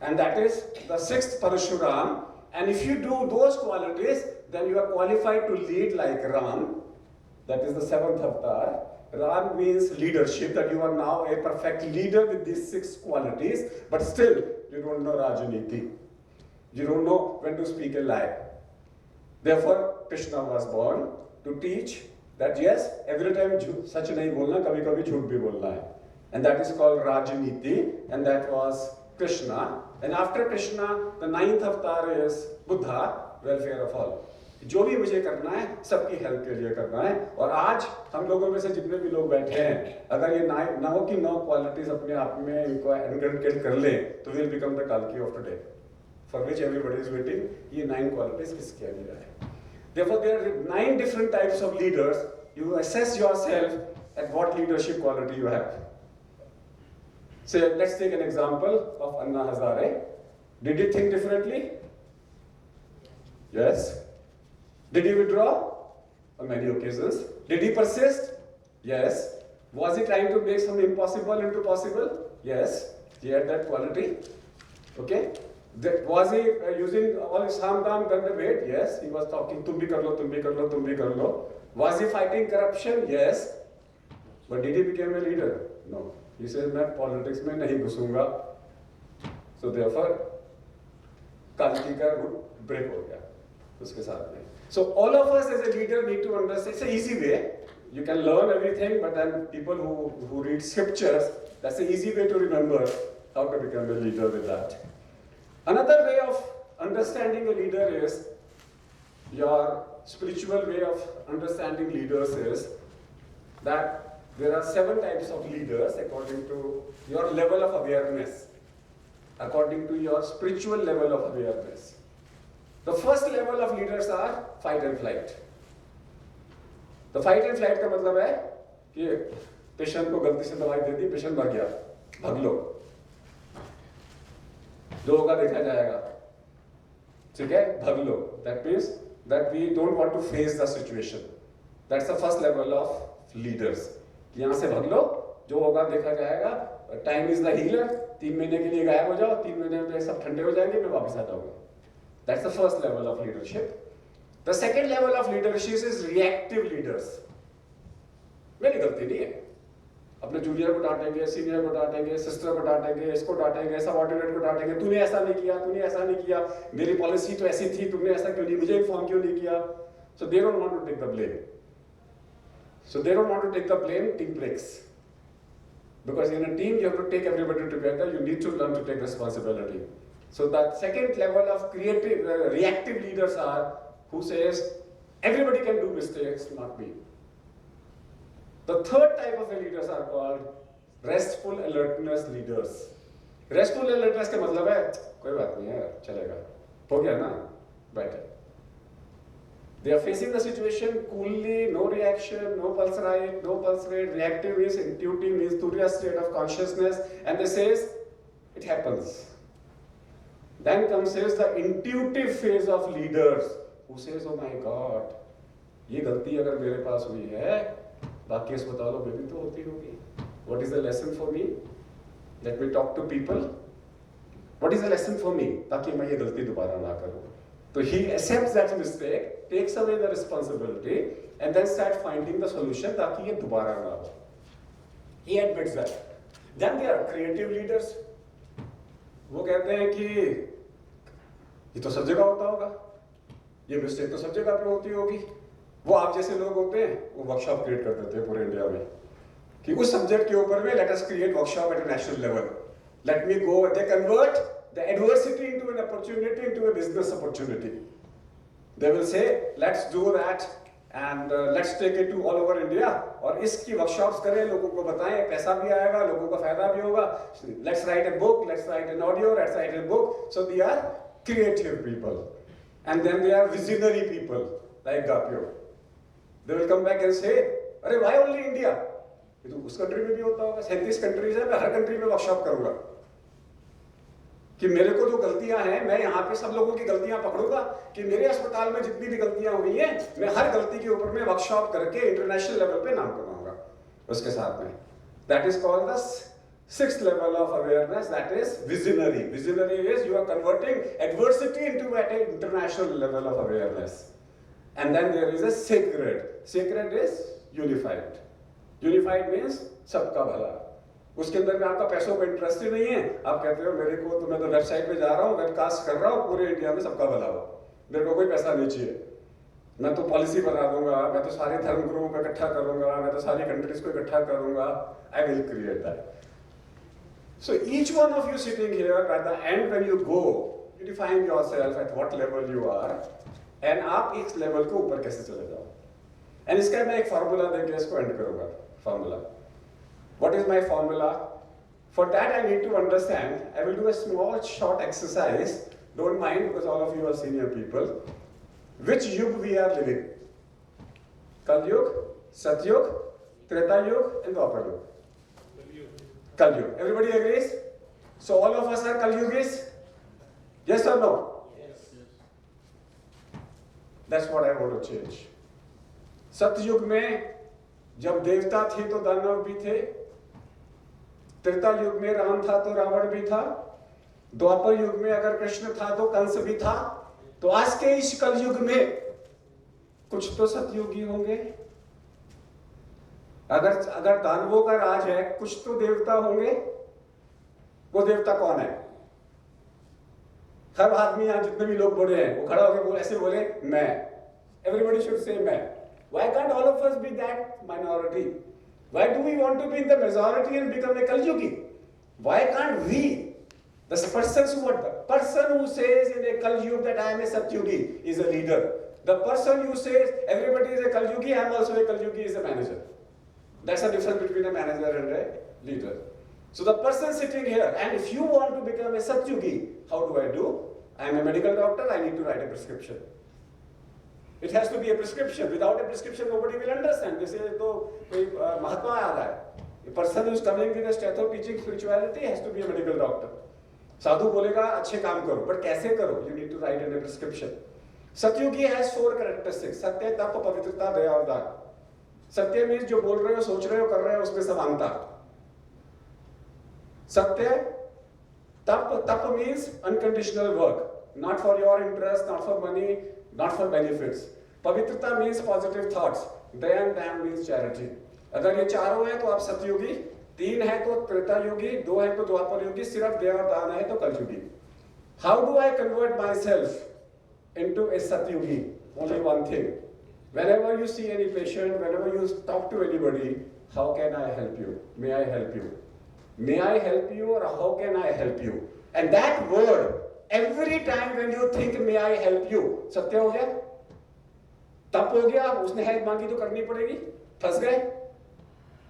and that is the sixth Parashuram. And if you do those qualities, then you are qualified to lead like Ram. That is the seventh avatar. Ram means leadership, that you are now a perfect leader with these six qualities, but still you don't know Rajaniti. You don't know when to speak a lie. Therefore, Krishna was born to teach that yes, every time sach nahi bolna, kabhi kabhi jhoot bhi bolna hai. And that is called Rajaniti, and that was Krishna. And after Krishna, the ninth avatar is Buddha, welfare of all. जो भी मुझे करना है सबकी help के लिए करना है. और आज हम लोगों में से जितने भी लोग बैठे हैं, अगर ये ना हो कि 9 क्वालिटीज अपने आप में इनको इनकलकेट कर ले, तो विल बिकम द काल्की of today, for which everybody is waiting. ये 9 क्वालिटीज किसके अंदर है? Therefore, there are 9 different types of leaders. You assess yourself at what leadership quality you have. So let's take an example of Anna Hazare. Did he think differently? Yes. Did he withdraw? On many occasions. Did he persist? Yes. Was he trying to make some impossible into possible? Yes. He had that quality. Okay. Was he using all his Samdam Gandha weight? Yes. He was talking, tum bhi kar lo, tum bhi kar lo, tum bhi kar lo. Was he fighting corruption? Yes. But did he become a leader? No. He says, मैं politics में नहीं घुसूंगा. So therefore, काल्की का root break हो गया उसके साथ में. So all of us as a leader need to understand. It's an easy way. You can learn everything, but then people who read scriptures, that's an easy way to remember how to become a leader with that. Another way of understanding a leader is, your spiritual way of understanding leaders is that there are 7 types of leaders according to your level of awareness, according to your spiritual level of awareness. The first level of leaders are fight and flight. The fight and flight का मतलब है कि patient को गलती से दवाई दे दी, patient मर गया, भाग लो, जो होगा देखा जाएगा, ठीक है, भाग लो. That means that we don't want to face the situation. That's the first level of leaders. कि यहाँ से भाग लो, जो होगा देखा जाएगा. Time is the healer. 3 महीने के लिए गायब हो जाओ, 3 महीने में सब ठंडे हो जाएंगे, मैं वापस आ जाऊंगा. That's the first level of leadership. The second level of leadership is reactive leaders. मेरी गलती नहीं है. अपने जूनियर को डांटेंगे, सीनियर को डांटेंगे, सिस्टर को डांटेंगे, इसको डांटेंगे, सबऑर्डिनेट को डांटेंगे. तूने ऐसा नहीं किया, तूने ऐसा नहीं किया, मेरी पॉलिसी तो ऐसी थी, तुमने ऐसा क्यों नहीं, मुझे इन्फॉर्म क्यों नहीं किया. So they don't want to take the blame. So they don't want to take the blame. Team breaks. Because in a team you have to take everybody together. You need to learn to take responsibility. So that second level of creative, reactive leaders are who says everybody can do mistakes, not me. The third type of leaders are called restful alertness leaders. Restful alertness का मतलब है कोई बात नहीं है, चलेगा, हो गया ना, बैठे. They are facing the situation coolly, no reaction, no pulse rate, no pulse rate. Reactive means intuitive, means Turiya state of consciousness, and they says it happens. Then comes the intuitive phase of leaders who says, oh my God, ये गलती अगर मेरे पास हुई है, बाकी अस्पतालों में भी तो होती होगी. What is the lesson for me? Let me talk to people. What is the lesson for me? ताकि मैं ये गलती दोबारा ना करूँ. So he accepts that mistake, takes away the responsibility, and then start finding the solution ताकि ये दोबारा ना हो. He admits that. Then there are creative leaders. वो कहते हैं कि ये तो सब जगह होता होगा, ये मिस्टेक तो सब जगह पे होती होगी. वो आप जैसे लोग होते हैं, वो वर्कशॉप क्रिएट कर देते हैं पूरे इंडिया में कि उस सब्जेक्ट के ऊपर में let us create workshop at national level. Let me go. They convert the adversity into an opportunity, into a business opportunity. They will say, let's do that and let's take it to all over India. और इसकी workshops करें, लोगों को बताएं, पैसा भी आएगा, लोगों का फायदा भी होगा. Let's write a book, let's write an audio, let's write a book. So they are creative people. And then they are visionary people, like Gapio. They will come back and say, अरे why only India? ये तो उस country में भी होता होगा. 37 countries है, मैं हर कंट्री में वर्कशॉप करूंगा कि मेरे को जो गलतियां हैं, मैं यहाँ पे सब लोगों की गलतियां पकड़ूंगा कि मेरे अस्पताल में जितनी भी गलतियां हुई हैं, मैं हर गलती के ऊपर में वर्कशॉप करके इंटरनेशनल लेवल पे नाम कमाऊंगा उसके साथ में. That is called the Sixth level of awareness, that is visionary. Visionary is you are converting adversity into an international level of awareness. And then there is a sacred. Sacred is unified. Unified means सबका भला. उसके अंदर में आपका पैसों का interest ही नहीं है. आप कहते हो मेरे को तो मैं तो वेबसाइट पे जा रहा हूँ, वेबकास्ट कर रहा हूँ, पूरे इंडिया में सबका भला हो. मेरे को कोई पैसा नहीं चाहिए. मैं तो पॉलिसी बना दूंगा, मैं तो सारे धर्म गुरुओं को इकट्ठा करूंगा, मैं तो सारी कंट्रीज को इकट्ठा करूंगा. I will create that. So each one of you sitting here, at the end when you go, you define yourself at what level you are, and आप इस level को ऊपर कैसे चले जाओ. And इसका मैं एक formula देके इसको end करूँगा. Formula. What is my formula? For that I need to understand. I will do a small short exercise. Don't mind because all of you are senior people. Which yug we are living? Kal Yug, Sat Yug, Treta Yug, and Dwapar Yug. Kal Yug. Everybody agrees? So all of us are Kal Yugis? Yes or no? Yes. That's what I want to change. सतयुग में जब देवता थे तो दानव भी थे. त्रेता युग में राम था तो रावण भी था. द्वापर युग में अगर कृष्ण था तो कंस भी था. तो आज के इस कल युग में कुछ तो सतयुगी होंगे. अगर दानवों का राज है, कुछ तो देवता होंगे. वो देवता कौन है? हर आदमी यहां जितने भी लोग बड़े हैं वो खड़ा होकर ऐसे बोले मैं. एवरीबडी शुड से मैं. Why can't all of us be that minority? Why do we want to be in the majority and become a Kalyugi? Why can't we, the person who says in a Kalyug that I am a Satyugi is a leader. The person who says everybody is a Kalyugi, I am also a Kalyugi, is a manager. That's the difference between a manager and a leader. So the person sitting here, and if you want to become a Satyugi, how do I do? I am a medical doctor, I need to write a prescription. It has to be a prescription. Without a prescription, nobody will understand. This is तो कोई महात्मा आ रहा है. A person who is coming with a stethos teaching spirituality has to be a medical doctor. साधु बोलेगा अच्छे काम करो, but कैसे करो? You need to write in a prescription. सतयुगी has 4 characteristics. सत्य, तप, पवित्रता, दया और दान. सत्य means जो बोल रहे हो, सोच रहे हो, कर रहे हो, उसमें समानता. सत्य, तप means unconditional work, not for your interest, not for money, not for benefits. पवित्रता means positive thoughts. Daya and दान means charity. अगर ये चारों है तो आप सतयुगी, 3 है तो त्रेता युगी, 2 है तो द्वापर युगी, सिर्फ दया और दान है तो कलयुगी. How do I convert myself into a satyugi? Only one thing. Whenever you see any patient, whenever you talk to anybody, how can I help you? May I help you? May I help you or how can I help you? And that word, every time when you think may I help you, सत्य हो गया, तप हो गया, उसने help मांगी तो करनी पड़ेगी, फंस गए.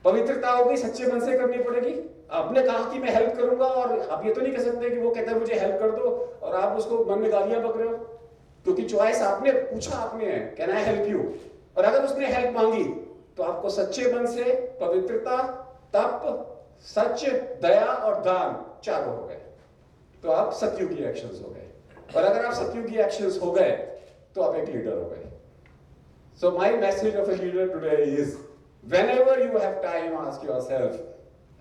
पवित्रता हो गई, सच्चे मन से करनी पड़ेगी. आपने कहा कि मैं हेल्प करूंगा और आप ये तो नहीं कह सकते कि वो कहता है मुझे हेल्प कर दो और आप उसको मन में गालियां बक रहे हो, क्योंकि चॉइस आपने पूछा, आपने है कैन आई हेल्प यू. और अगर उसने हेल्प मांगी तो आपको सच्चे मन से पवित्रता, तप, सच, दया और दान चारों हो गए, तो आप सतयुगी एक्शंस हो गए. और अगर आप सतयुगी एक्शंस हो गए तो आप एक लीडर हो गए. So my message of a leader today is, whenever you have time, ask yourself,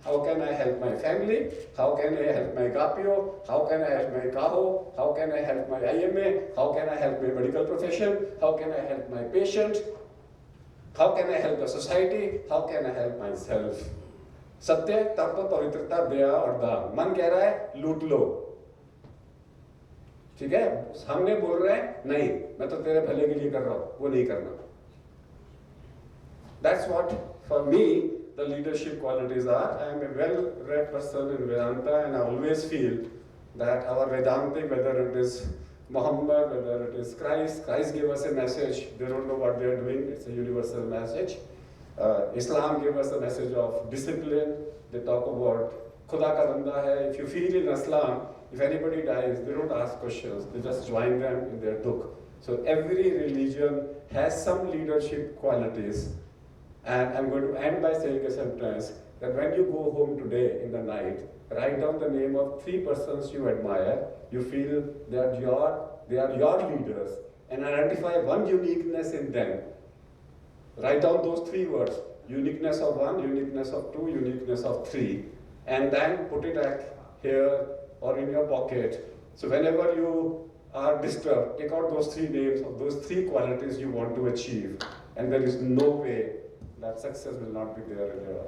how can I help my family? How can I help my Gapio? How can I help my Kaho? How can I help my IMA? How can I help my medical profession? How can I help my patient? How can I help the society? How can I help myself? सत्य, तप, पवित्रता, दया और दान. मन कह रहा है लूट लो, ठीक है, हमने बोल रहे हैं नहीं, मैं तो तेरे भले के लिए कर रहा हूं, वो नहीं करना. That's what for me the leadership qualities are. I am a well-read person in Vedanta, and I always feel that our Vedantic, whether it is Muhammad, whether it is Christ gave us a message. They don't know what they are doing. It's a universal message. Islam gave us a message of discipline. They talk about Khuda ka banda hai. If you feel in Islam, if anybody dies, they don't ask questions. They just join them in their dukh. So every religion has some leadership qualities. And I'm going to end by saying a sentence that when you go home today in the night, write down the name of 3 persons you admire, you feel that they are your leaders, and identify one uniqueness in them. Write down those 3 words: uniqueness of 1, uniqueness of 2, uniqueness of 3, and then put it at here or in your pocket. So whenever you are disturbed, take out those three names of those three qualities you want to achieve, and there is no way that success will not be there in your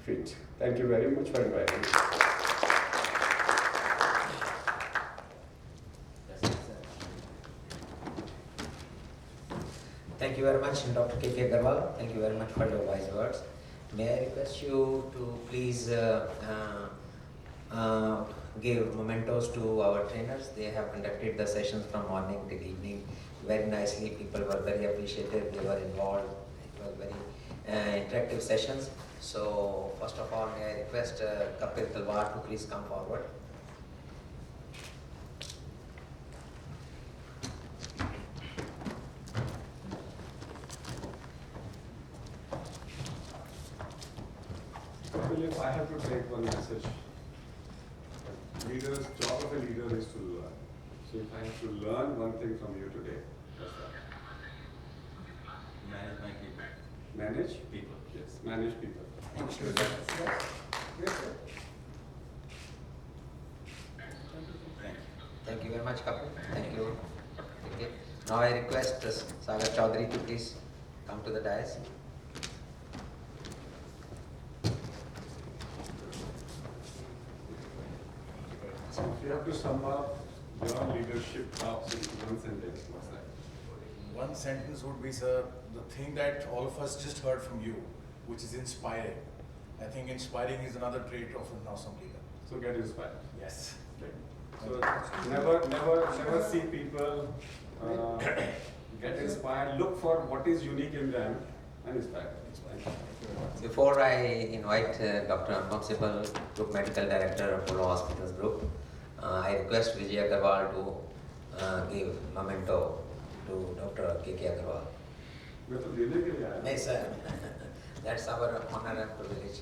feet. Thank you very much for inviting me. Thank you very much, Dr. K.K. Agarwal. Thank you very much for your wise words. May I request you to please give mementos to our trainers. They have conducted the sessions from morning till evening very nicely. People were very appreciative. They were involved. It was very interactive sessions. So first of all, may I request Kapil Talwar to please come forward. If I have to take one message, leaders, job of a leader is to learn. So if I have to learn one thing from you today, what's that? Manage my people. Manage People. Yes, manage people. Thank you. Yes, sir. Thank you. Thank you very much, Kapil. Thank you. Okay. Now I request Sagar Chaudhary to please come to the dais. So if you have to sum up your leadership talks in one sentence, what's that? One sentence would be, sir, the thing that all of us just heard from you, which is inspiring. I think inspiring is another trait of an awesome leader. So get inspired. Yes. So never see people get inspired. Look for what is unique in them and inspire. Before I invite Dr. Anupam Sibal, Group Medical Director of Apollo Hospitals Group, I request Vijay Agarwal to give memento to Dr. K.K. Agarwal. मैं तो देने के लिए आया। Yes, sir. That's our honor and privilege.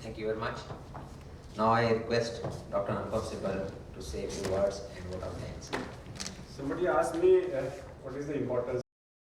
Thank you very much. Now I request Dr. Anupam Sibal to say a few words and vote of thanks. Somebody asked me what is the importance